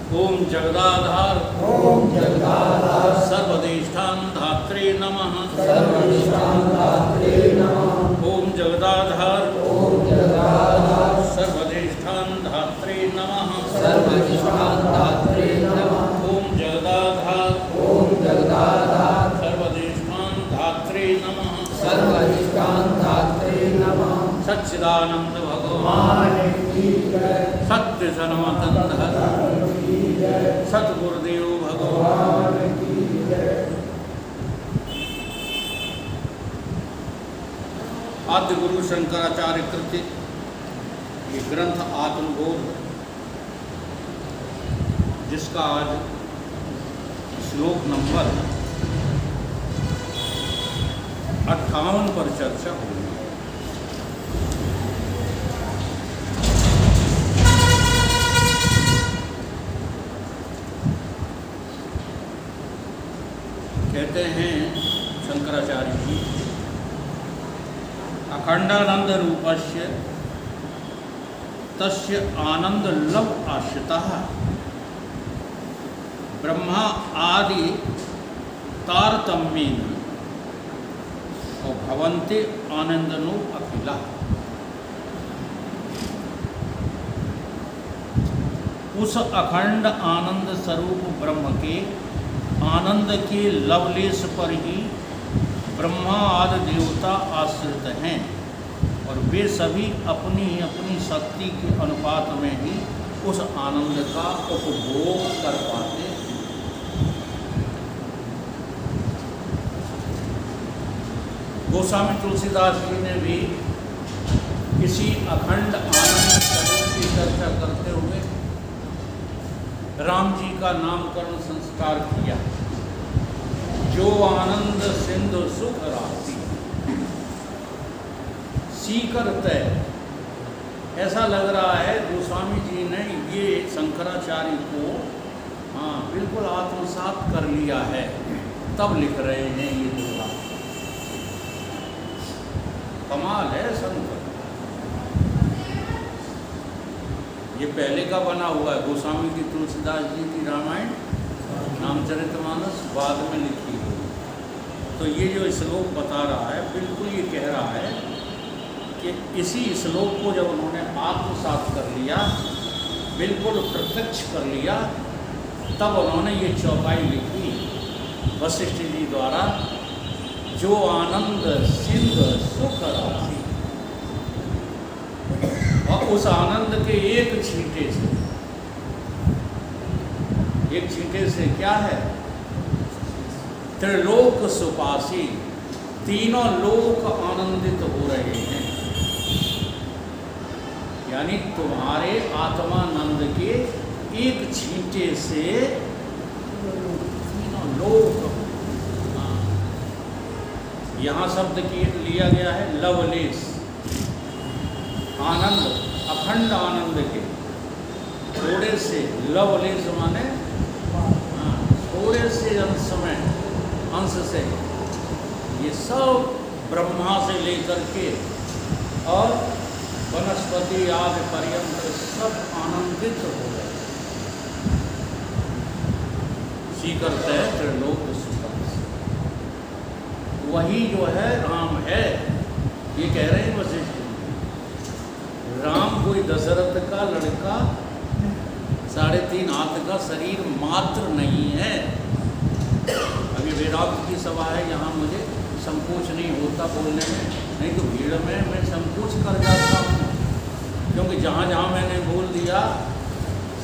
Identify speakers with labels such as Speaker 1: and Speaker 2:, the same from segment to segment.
Speaker 1: ओम जगदाधार
Speaker 2: ओम जगदाधार
Speaker 1: सर्वदेष्टान धात्रे नमः।
Speaker 2: सर्वनिष्ठान धात्रे नमः।
Speaker 1: ओम जगदाधार
Speaker 2: ओम जगदाधार
Speaker 1: सर्वदेष्टान धात्रे नमः।
Speaker 2: सर्वनिष्ठान धात्रे नमः।
Speaker 1: ओम जगदाधार
Speaker 2: ओम जगदाधार
Speaker 1: सर्वदेष्टान धात्रे नमः।
Speaker 2: सर्वनिष्ठान धात्रे नमः।
Speaker 1: सच्चिदानंद भगवान
Speaker 2: मान की जय,
Speaker 1: सत्य सनातन धर्म
Speaker 2: की जय,
Speaker 1: सतगुरुदेव भगवान।
Speaker 2: मान की जय।
Speaker 1: आद्य गुरु शंकराचार्य कृत ये ग्रंथ आत्मबोध, जिसका आज श्लोक नंबर 58 पर चर्चा होगी। कहते हैं शंकराचार्य जी, अखंडानंद रूपस्य तस्य आनंद लव आश्रितः ब्रह्मा आदि तारतम्येन और भवन्ते आनंदनो अखिला। उस अखंड आनंद स्वरूप ब्रह्म के आनंद के लवलेश पर ही ब्रह्मा आदि देवता आश्रित हैं और वे सभी अपनी अपनी शक्ति के अनुपात में ही उस आनंद का उपभोग कर पाते हैं। गोस्वामी तुलसीदास जी ने भी इसी अखंड आनंद स्वरूप की चर्चा करते हुए राम जी का नामकरण संस्कार किया। जो आनंद सिंधु सुख राशि सीकर तय। ऐसा लग रहा है गोस्वामी जी ने ये शंकराचार्य को बिल्कुल आत्मसात कर लिया है, तब लिख रहे हैं ये दोहा। कमाल है शंकर। ये पहले का बना हुआ है। गोस्वामी की तुलसीदास जी की रामायण रामचरितमानस बाद में लिखी हुई। तो ये जो श्लोक बता रहा है, बिल्कुल ये कह रहा है कि इसी श्लोक को जब उन्होंने आत्मसात कर लिया, बिल्कुल प्रत्यक्ष कर लिया, तब उन्होंने ये चौपाई लिखी वशिष्ठ जी द्वारा। जो आनंद सिंध सुख राशि, और उस आनंद के एक छींटे से क्या है? त्रिलोक सुपासी, तीनों लोक आनंदित हो रहे हैं। यानी तुम्हारे आत्मानंद के एक छींटे से तीनों लोक। यहाँ शब्द की लिया गया है लवलेश, आनंद, अखंड आनंद के थोड़े से, लवलेश माने थोड़े से अंश से ये सब ब्रह्मा से लेकर के और वनस्पति आदि पर्यंत सब आनंदित हो गए। सीकरते हैं त्रिलोक सुख। वही जो है राम है, ये कह रहे हैं वशिष्ठ। राम कोई दशरथ का लड़का 3.5 हाथ का शरीर मात्र नहीं है। अभी वेदांत की सभा है, यहाँ मुझे संकोच नहीं होता बोलने में, नहीं तो भीड़ में मैं संकोच कर जाता हूँ। क्योंकि जहाँ जहाँ मैंने बोल दिया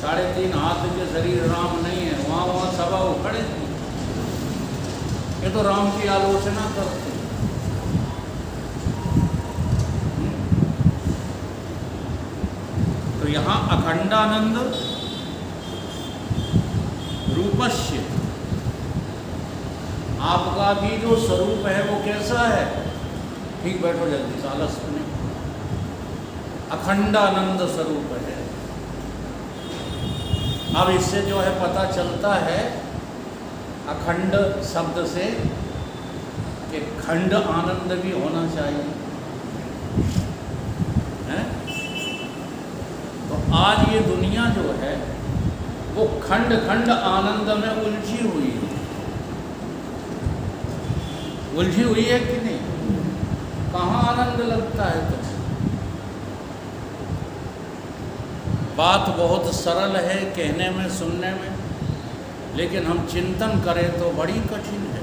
Speaker 1: 3.5 हाथ के शरीर राम नहीं है, वहाँ सभा उखड़े थी। ये तो राम की आलोचना करते। तो यहाँ अखंडानंद रूपस्य, आपका भी जो स्वरूप है वो कैसा है? ठीक बैठो जल्दी, सालस नहीं। अखंडानंद स्वरूप है। अब इससे जो है पता चलता है अखंड शब्द से कि खंड आनंद भी होना चाहिए। है? तो आज ये दुनिया जो है वो खंड खंड आनंद में उलझी हुई है। उलझी हुई है कि नहीं? कहाँ आनंद लगता है तुम्हें? बात बहुत सरल है कहने में, सुनने में, लेकिन हम चिंतन करें तो बड़ी कठिन है।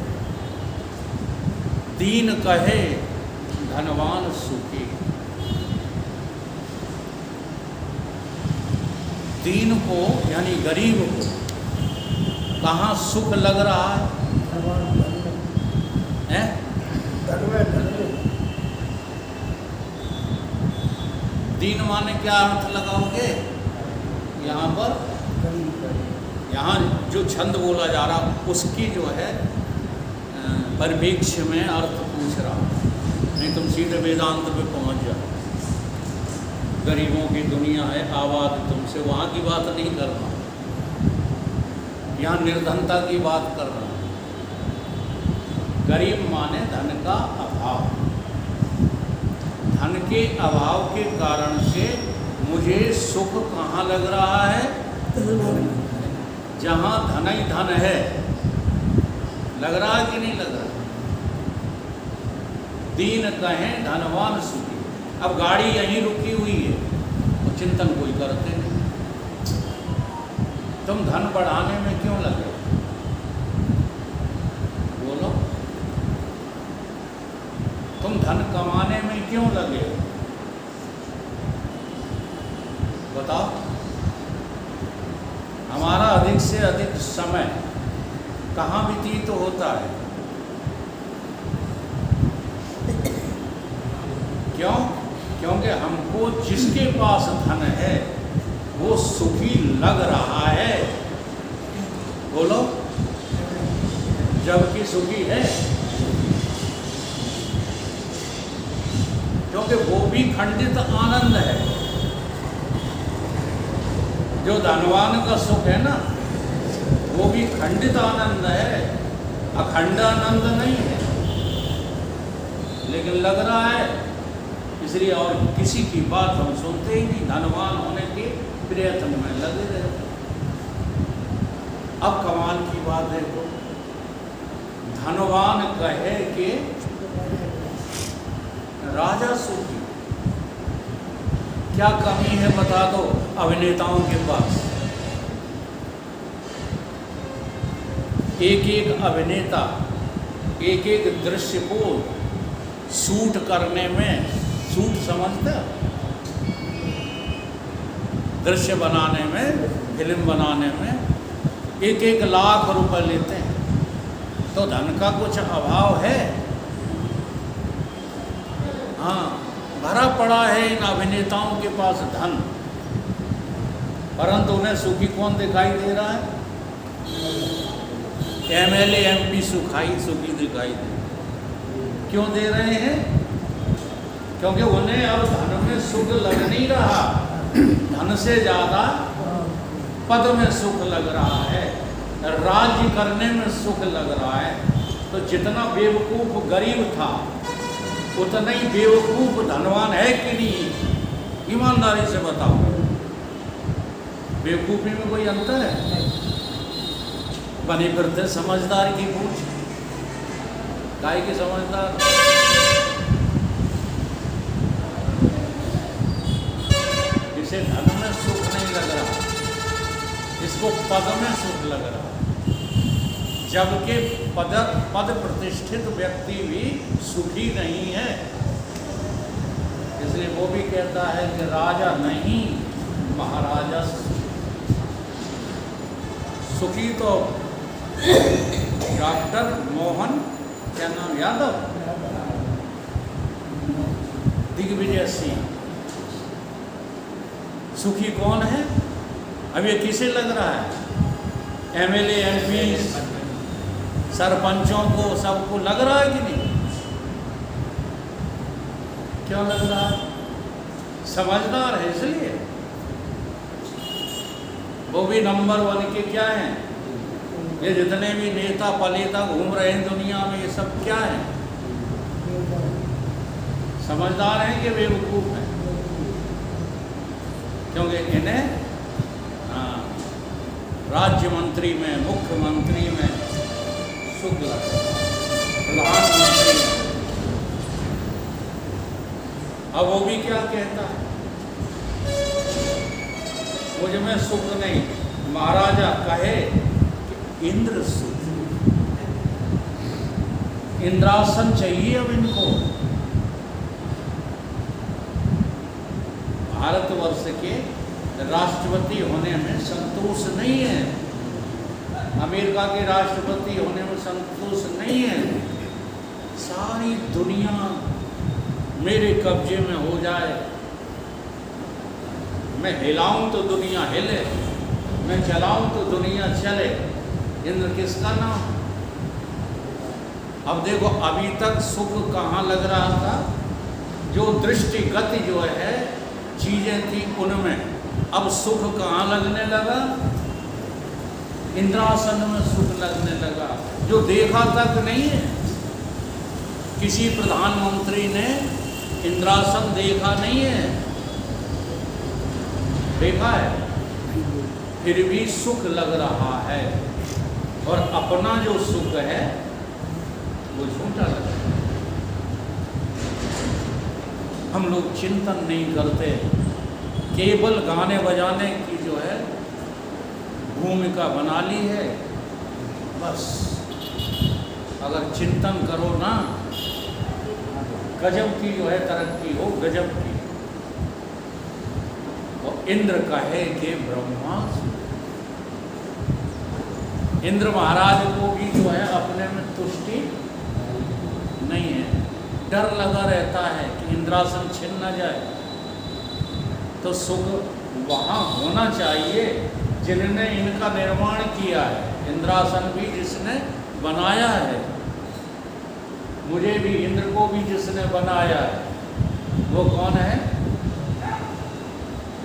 Speaker 1: दीन कहे धनवान सुखी। दीन को यानी गरीब को कहाँ सुख लग रहा है? हैं? दीन माने क्या अर्थ लगाओगे यहाँ पर? यहाँ जो छंद बोला जा रहा उसकी जो है परिप्रेक्ष्य में अर्थ पूछ रहा, नहीं तुम सीधे वेदांत पे पहुँच जाओ। गरीबों की दुनिया है, आबाद तुमसे, वहाँ की बात नहीं कर रहा, यहाँ निर्धनता की बात कर रहा। गरीब माने धन का अभाव। धन के अभाव के कारण से मुझे सुख कहाँ लग रहा है? जहाँ धन ही धन है। लग रहा है कि नहीं लग रहा? दीन कहें धनवान सुखी। अब गाड़ी यहीं रुकी हुई है तो चिंतन कोई करते नहीं। तुम धन बढ़ाने में क्यों लगे? बोलो, तुम धन कमाने में क्यों लगे? बताओ। हमारा अधिक से अधिक समय कहाँ व्यतीत होता है? क्यों? क्योंकि हमको जिसके पास धन है वो सुखी लग रहा है। बोलो, जबकि सुखी है, क्योंकि वो भी खंडित आनंद है। जो धनवान का सुख है ना, वो भी खंडित आनंद है, अखंड आनंद नहीं है। लेकिन लग रहा है, इसलिए और किसी की बात हम सुनते ही नहीं, धनवान होने के प्रयत्न में लगे रहते। अब कमाल की बात देखो, धनवान कहे कि राजा सुखी। क्या कमी है बता दो अभिनेताओं के पास? एक एक अभिनेता एक एक दृश्य को शूट करने में, शूट समझते हो? दृश्य बनाने में, फिल्म बनाने में एक एक लाख रुपए लेते हैं। तो धन का कुछ अभाव है? हाँ, भरा पड़ा है इन अभिनेताओं के पास धन, परंतु उन्हें सुखी कौन दिखाई दे रहा है? एमएलए एमपी सुखी दिखाई दे। क्यों दे रहे हैं? क्योंकि उन्हें अब धन में सुख लग नहीं रहा, धन से ज़्यादा पद में सुख लग रहा है, राज्य करने में सुख लग रहा है। तो जितना बेवकूफ़ गरीब था उतना ही बेवकूफ़ धनवान है कि नहीं? ईमानदारी से बताओ, बेवकूफ़ी में कोई अंतर है? बने फिरते समझदार की पूछ, काय के समझदार? इसे धन में सुख नहीं लग रहा, इसको पद में सुख लग रहा। जबकि पद प्रतिष्ठित व्यक्ति भी सुखी नहीं है। इसलिए वो भी कहता है कि राजा नहीं महाराजा सुखी। तो डॉक्टर मोहन, क्या नाम, यादव, दिग्विजय सिंह सुखी कौन है? अब ये किसे लग रहा है? एमएलए एमपी सरपंचों को, सबको लग रहा है कि नहीं? क्यों लग रहा है? समझदार है इसलिए। वो भी नंबर 1 के क्या हैं? ये जितने भी नेता पलेता घूम रहे हैं दुनिया में, ये सब क्या हैं? समझदार हैं कि बेवकूफ़ हैं? क्योंकि इन्हें राज्य मंत्री में, मुख्यमंत्री में सुख लगता है, प्रधानमंत्री में। अब वो भी क्या कहता है, मुझ में सुख नहीं। महाराजा कहे कि इंद्र सुख, इंद्रासन चाहिए अब इनको। भारतवर्ष के राष्ट्रपति होने में संतोष नहीं है, अमेरिका के राष्ट्रपति होने में संतोष नहीं है। सारी दुनिया मेरे कब्जे में हो जाए, मैं हिलाऊं तो दुनिया हिले, मैं चलाऊं तो दुनिया चले। इंद्र किसका नाम? अब देखो, अभी तक सुख कहाँ लग रहा था? जो दृष्टिगत जो है चीजें थी उनमें, अब सुख कहाँ लगने लगा? इंद्रासन में सुख लगने लगा, जो देखा तक नहीं है। किसी प्रधानमंत्री ने इंद्रासन देखा नहीं है, देखा है, फिर भी सुख लग रहा है। और अपना जो सुख है वो झूठा लगता है। हम लोग चिंतन नहीं करते, केवल गाने बजाने की जो है भूमिका बना ली है बस। अगर चिंतन करो ना, गजब की जो है तरक्की हो, गजब की। और इंद्र कहे कि ब्रह्मा, इंद्र महाराज को भी जो है अपने में तुष्टि नहीं है, डर लगा रहता है कि इंद्रासन छिन न जाए। तो सुख वहाँ होना चाहिए जिन्होंने इनका निर्माण किया है, इंद्रासन भी जिसने बनाया है, मुझे भी, इंद्र को भी जिसने बनाया है, वो कौन है?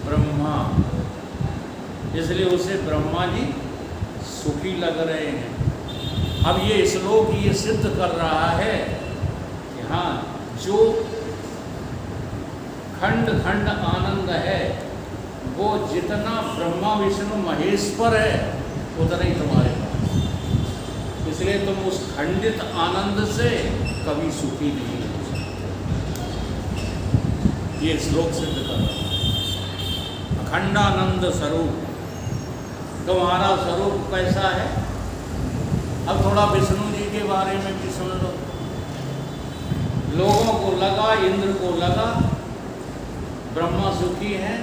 Speaker 1: ब्रह्मा। इसलिए उसे ब्रह्मा जी सुखी लग रहे हैं। अब ये श्लोक ये सिद्ध कर रहा है कि हाँ, जो खंड खंड आनंद है वो जितना ब्रह्मा विष्णु महेश्वर है उतना ही तुम्हारे पास। इसलिए तुम उस खंडित आनंद से कभी सुखी नहीं हो सकते। ये श्लोक सिद्ध कर रहा है। अखंडानंद स्वरूप, तुम्हारा स्वरूप कैसा है? अब थोड़ा विष्णु जी के बारे में भी सुन लो। लोगों को लगा, इंद्र को लगा ब्रह्मा सुखी हैं,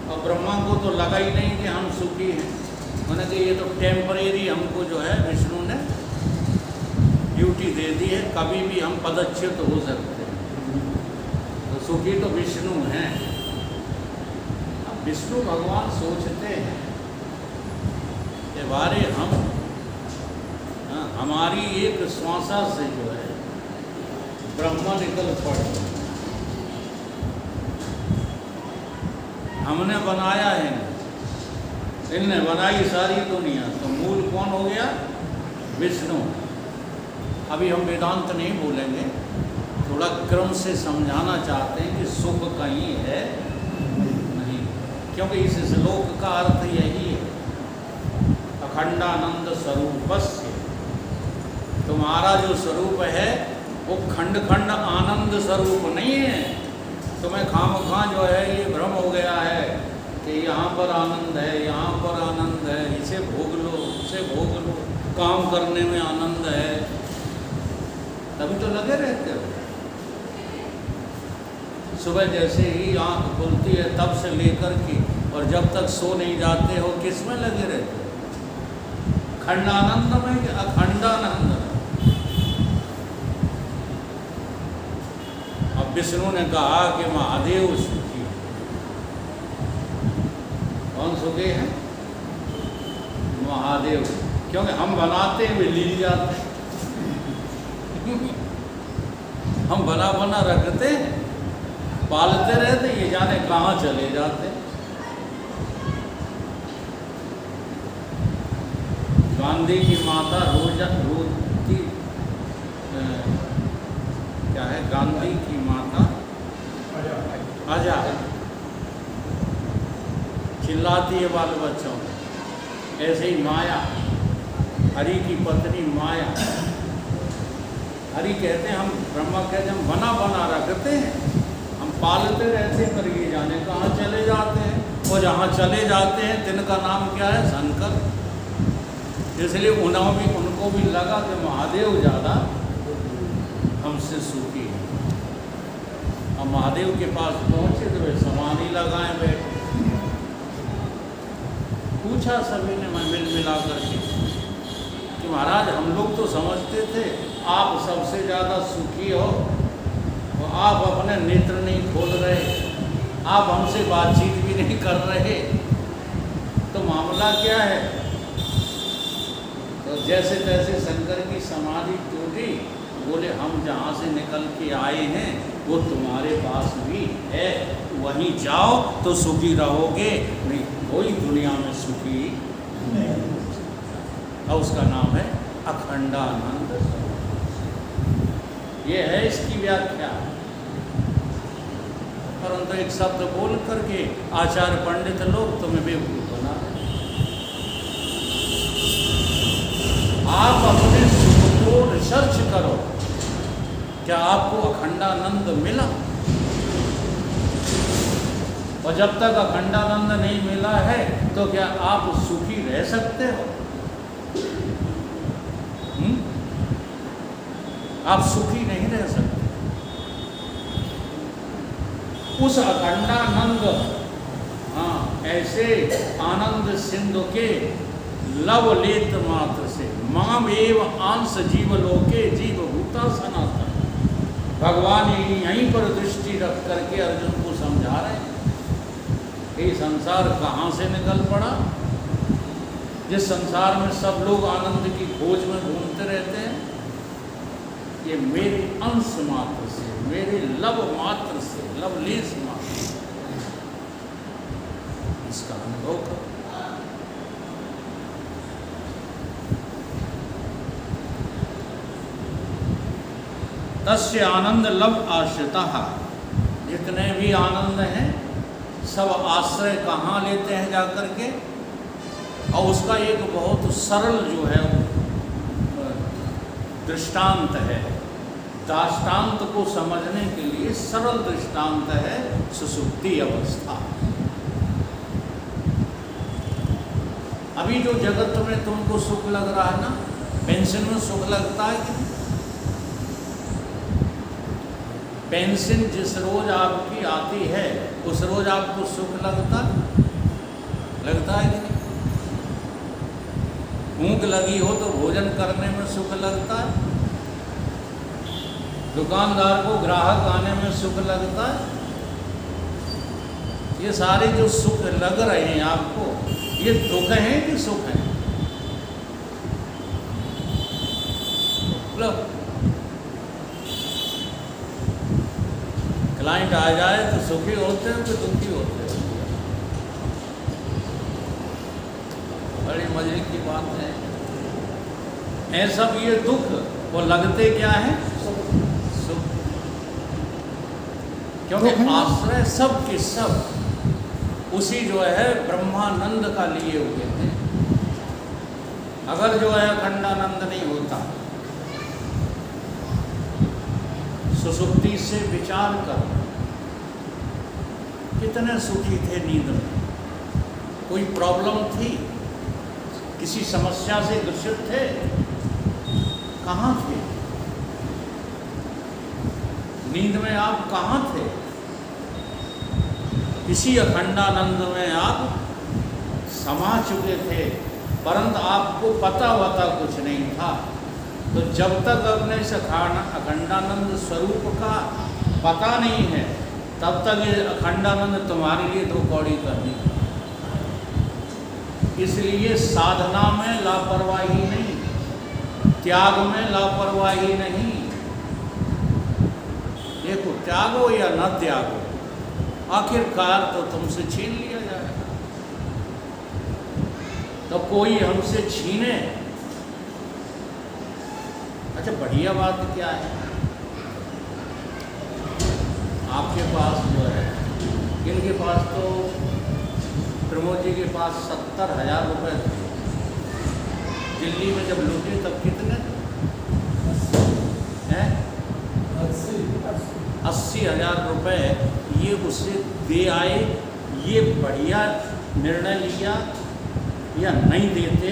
Speaker 1: और ब्रह्मा को तो लगा ही नहीं कि हम सुखी हैं। मैंने कहा ये तो टेम्परेरी हमको जो है विष्णु ने ड्यूटी दे दी है, कभी भी हम पदच्युत हो सकते हैं। तो सुखी तो विष्णु हैं। अब विष्णु भगवान सोचते हैं कि बारे हम, हमारी एक श्वासा से जो है ब्रह्मा निकल पड़े, हमने बनाया है, इनने बनाई सारी दुनिया, तो मूल कौन हो गया? विष्णु। अभी हम वेदांत नहीं बोलेंगे, थोड़ा क्रम से समझाना चाहते हैं कि सुख कहीं है नहीं, क्योंकि इस श्लोक का अर्थ यही है, अखंडानंद स्वरूपस्य। तुम्हारा जो स्वरूप है वो खंड खंड आनंद स्वरूप नहीं है। तुम्हें खामखा जो है ये भ्रम हो गया है कि यहाँ पर आनंद है, यहाँ पर आनंद है, इसे भोग लो, उसे भोग लो, काम करने में आनंद है, तभी तो लगे रहते हो। सुबह जैसे ही आँख खुलती है तब से लेकर के और जब तक सो नहीं जाते हो, किस में लगे रहते हो? खंडानंद में कि अखंडानंद में? अब विष्णु ने कहा कि महादेव सुखी। कौन सुखी है? महादेव। क्योंकि हम बनाते हुए लील जाते हैं। हम बना बना रखते, पालते रहते, ये जाने कहाँ चले जाते। गांधी की माता रोती, क्या है, गांधी की माता आजा चिल्लाती है बाल बच्चों को, ऐसे ही माया, हरि की पत्नी माया। हरि कहते हैं, हम ब्रह्मा कहते हैं हम बना बना रखते हैं, हम पालते रहते हैं, पर ये जाने कहाँ चले जाते हैं। और जहाँ चले जाते हैं तिनका नाम क्या है? शंकर। इसलिए उनको भी लगा कि महादेव ज़्यादा हमसे सुखी है। अब महादेव के पास पहुँचे तो वे समाधि लगाए बैठे। पूछा सभी ने मिल मिला करके कि महाराज हम लोग तो समझते थे आप सबसे ज़्यादा सुखी हो, और आप अपने नेत्र नहीं खोल रहे, आप हमसे बातचीत भी नहीं कर रहे, तो मामला क्या है? तो जैसे तैसे शंकर की समाधि टूटी। बोले हम जहाँ से निकल के आए हैं वो तुम्हारे पास भी है, वहीं जाओ तो सुखी रहोगे, नहीं कोई दुनिया में सुखी नहीं। और उसका नाम है अखंडानंद। ये है इसकी व्याख्या। परंतु एक शब्द बोल करके आचार्य पंडित लोग तुम्हें बेवकूफ बना दें। आप अपने सुख को रिसर्च करो, क्या आपको अखंडानंद मिला? और जब तक अखंडानंद नहीं मिला है तो क्या आप सुखी रह सकते हो? आप सुखी नहीं रह सकते। उस अखंडानंद, हाँ, ऐसे आनंद सिंधु के लवलेत मात्र से माम एव आंस जीवलोके जीवभूता सनातन। भगवान यहीं पर दृष्टि रख करके अर्जुन को समझा रहे हैं। ये संसार कहाँ से निकल पड़ा? जिस संसार में सब लोग आनंद की खोज में घूमते रहते हैं, ये मेरे अंश मात्र से, मेरे लव मात्र से, लवलेश मात्र से इसका अनुभव करो। तस्य आनंद लव आश्रिता। जितने भी आनंद हैं सब आश्रय कहाँ लेते हैं जाकर के? और उसका एक बहुत सरल जो है दृष्टांत है, दाष्टान्त को समझने के लिए सरल दृष्टांत है सुसुप्ति अवस्था। अभी जो जगत में तुमको सुख लग रहा है ना, पेंशन में सुख लगता है कि नहीं? पेंशन जिस रोज आपकी आती है उस रोज आपको सुख लगता है कि नहीं? भूख लगी हो तो भोजन करने में सुख लगता है, दुकानदार को ग्राहक आने में सुख लगता है। ये सारे जो सुख लग रहे हैं आपको, ये दुख हैं कि सुख हैं? क्लाइंट आ जाए तो सुखी होते हैं कि दुखी होते हैं? बड़ी मजे की बात है। ऐसा भी ये दुख वो लगते क्या है? सुख। क्योंकि आश्रय सब के सब उसी जो है ब्रह्मानंद का लिए हुए थे। अगर जो है अखंडानंद नहीं होता, सुसुप्ति से विचार कर, कितने सुखी थे नींद में? कोई प्रॉब्लम थी? किसी समस्या से ग्रसित थे? कहाँ थे? नींद में आप कहाँ थे? इसी अखंडानंद में आप समा चुके थे, परंतु आपको पता वता कुछ नहीं था। तो जब तक अपने इस अखंडानंद स्वरूप का पता नहीं है, तब तक ये अखंडानंद तुम्हारे लिए दो कौड़ी करनी। इसलिए साधना में लापरवाही नहीं, त्याग में लापरवाही नहीं। देखो, त्यागो या न त्यागो, आखिरकार तो तुमसे छीन लिया जाएगा। तो कोई हमसे छीने। अच्छा, बढ़िया बात क्या है? आपके पास जो है, इनके पास तो प्रमोद जी के पास 70,000 रुपये थे। दिल्ली में जब लूटे तब कितने हैं? 80,000 रुपये ये उससे दे आए। ये बढ़िया निर्णय लिया या नहीं देते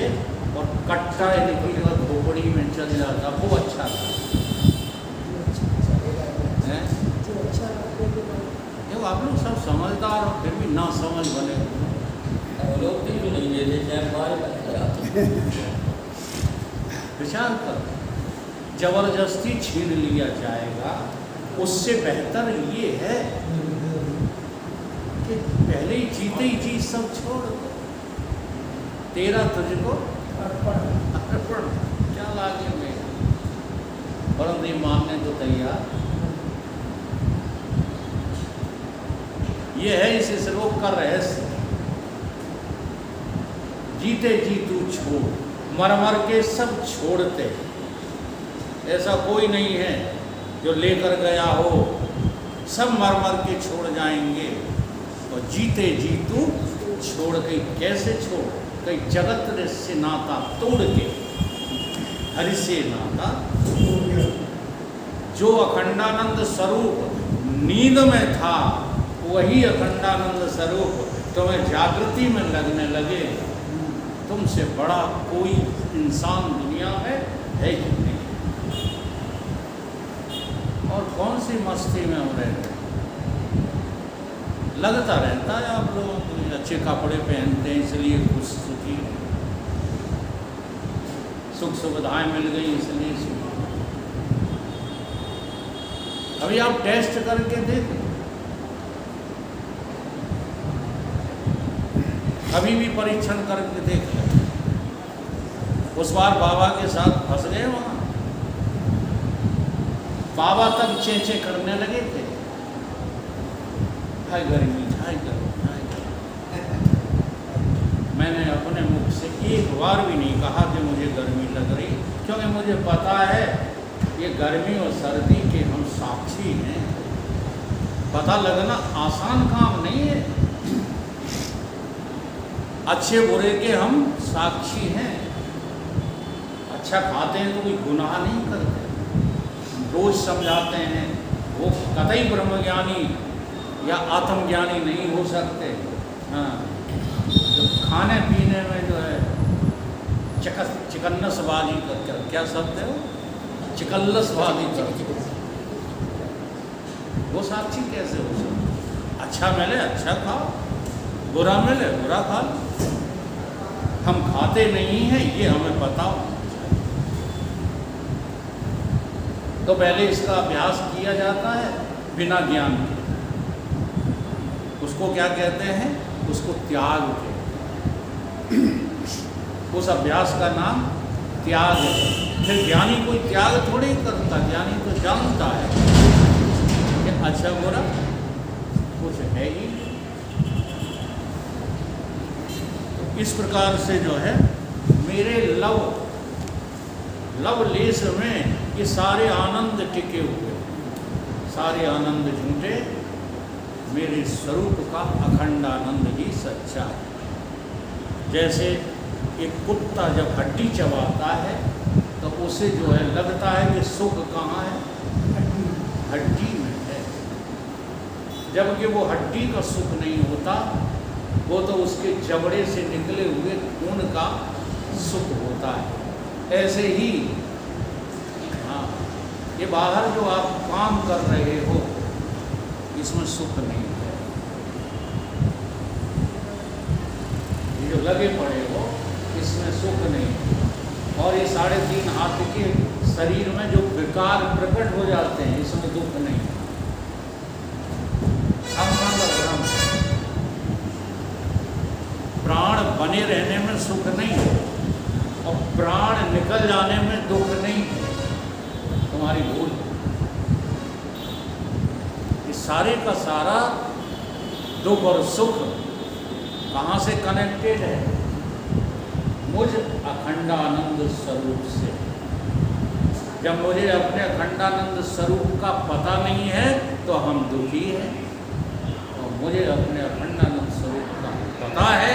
Speaker 1: और कट्टा देखिए अगर खोपड़ी में चल जाता वो अच्छा था। हैं? ये आप लोग सब समझदार हो फिर भी ना समझ बने
Speaker 2: लोग भी नहीं लेते चाहे बाहर
Speaker 1: विचार कर, जबरदस्ती छीन लिया जाएगा। उससे बेहतर ये है कि पहले ही जीते ही जी सब छोड़ दो, तेरा तुझको अर्पण, क्या लागे में, परंतु ये मानने तो तैयार। ये है इस श्लोक का रहस्य। जीते जी तू छोड़, मर मर के सब छोड़ते। ऐसा कोई नहीं है जो लेकर गया हो, सब मर मर के छोड़ जाएंगे। और जीते जी तू छोड़ के, कैसे छोड़? कई जगत से नाता तोड़ के हरि से नाता। जो अखंडानंद स्वरूप नींद में था वही अखंडानंद स्वरूप तुम्हें जागृति में लगने लगे। तुमसे बड़ा कोई इंसान दुनिया में है ही नहीं। और कौन सी मस्ती में हम रह रहे? लगता रहता है आप लोगों को अच्छे कपड़े पहनते हैं इसलिए कुछ सुखी है, सुख सुविधाएं मिल गई इसलिए सुखी। अभी आप टेस्ट करके देखें, कभी भी परीक्षण करके देख लें। उस बार बाबा के साथ फंस गए वहाँ, बाबा तक चेंचे करने लगे थे, हाय गर्मी, हाय गर्मी, हाय गर्मी। मैंने अपने मुख से एक बार भी नहीं कहा कि मुझे गर्मी लग रही, क्योंकि मुझे पता है ये गर्मी और सर्दी के हम साक्षी हैं। पता लगना आसान काम नहीं है। अच्छे बुरे के हम साक्षी हैं। अच्छा खाते हैं तो कोई गुनाह नहीं करते, रोज समझाते हैं। वो कतई ब्रह्मज्ञानी या आत्मज्ञानी नहीं हो सकते। हाँ, जो खाने पीने में जो है चिकन्नसबाजी कर, क्या शब्द है वो, चिकल्लसबाजी कर, वो साक्षी कैसे हो सकते? अच्छा मिले अच्छा खाओ, बुरा मिले बुरा खा लो। हम खाते नहीं हैं ये हमें पता हो। तो पहले इसका अभ्यास किया जाता है बिना ज्ञान के। उसको क्या कहते हैं? उसको त्याग कहते हैं। उस अभ्यास का नाम त्याग है। फिर ज्ञानी कोई त्याग थोड़ी करता, ज्ञानी तो जानता है कि अच्छा बुरा कुछ है ही। इस प्रकार से जो है मेरे लवलेश में ये सारे आनंद टिके हुए, सारे आनंद झूठे, मेरे स्वरूप का अखंड आनंद ही सच्चा है। जैसे एक कुत्ता जब हड्डी चबाता है तो उसे जो है लगता है कि सुख कहाँ है? हड्डी में है, जबकि वो हड्डी का सुख नहीं होता, वो तो उसके जबड़े से निकले हुए खून का सुख होता है। ऐसे ही हाँ, ये बाहर जो आप काम कर रहे हो इसमें सुख नहीं है। ये जो लगे पड़े हो इसमें सुख नहीं है। और ये 3.5 हाथ के शरीर में जो विकार प्रकट हो जाते हैं इसमें दुख नहीं है। प्राण बने रहने में सुख नहीं है और प्राण निकल जाने में दुख नहीं है। तुम्हारी भूल। इस सारे का सारा दुख और सुख कहाँ से कनेक्टेड है? मुझ अखंडानंद स्वरूप से। जब मुझे अपने अखंडानंद स्वरूप का पता नहीं है तो हम दुखी हैं, और मुझे अपने अखंडानंद स्वरूप का पता है